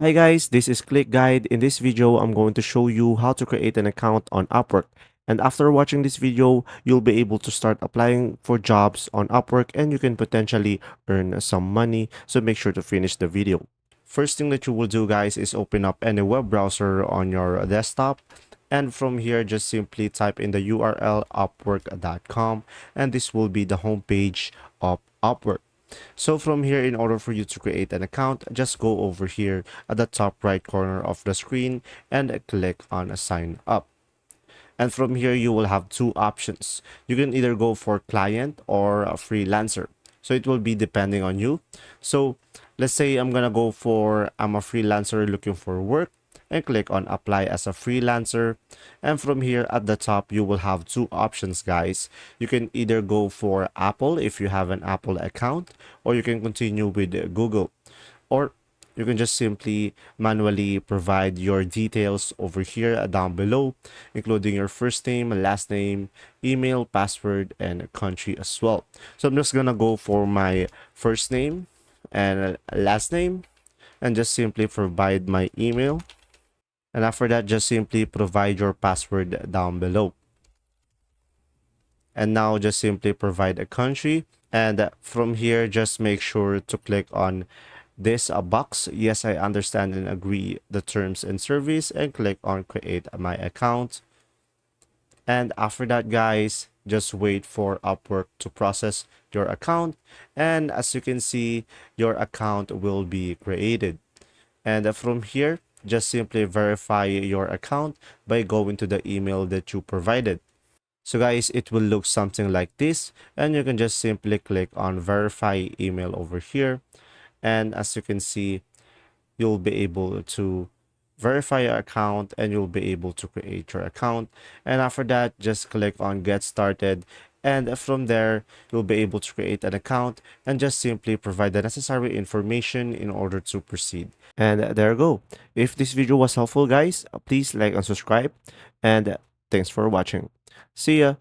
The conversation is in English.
Hi guys, this is Click Guide. In this video, I'm going to show you how to create an account on Upwork. And after watching this video, you'll be able to start applying for jobs on Upwork and you can potentially earn some money. So make sure to finish the video. First thing that you will do guys is open up any web browser on your desktop. And from here, just simply type in the URL upwork.com and this will be the homepage of Upwork. So from here, in order for you to create an account, just go over here at the top right corner of the screen and click on sign up. And from here, you will have two options. You can either go for client or a freelancer. So it will be depending on you. So let's say I'm a freelancer looking for work and click on apply as a freelancer. And from here at the top, you will have two options, guys. You can either go for Apple if you have an Apple account, or you can continue with Google, or you can just simply manually provide your details over here down below, including your first name, last name, email, password, and country as well. So I'm just gonna go for my first name and last name and just simply provide my email. And after that, just simply provide your password down below. And now just simply provide a country. And from here, just make sure to click on this box. Yes, I understand and agree the terms and service, and click on create my account. And after that, guys, just wait for Upwork to process your account. And as you can see, your account will be created. And from here, just simply verify your account by going to the email that you provided. So guys, it will look something like this, and you can just simply click on verify email over here. And as you can see, you'll be able to verify your account and you'll be able to create your account. And after that, just click on get started. And from there, you'll be able to create an account and just simply provide the necessary information in order to proceed. And there you go. If this video was helpful, guys, please like and subscribe. And thanks for watching. See ya.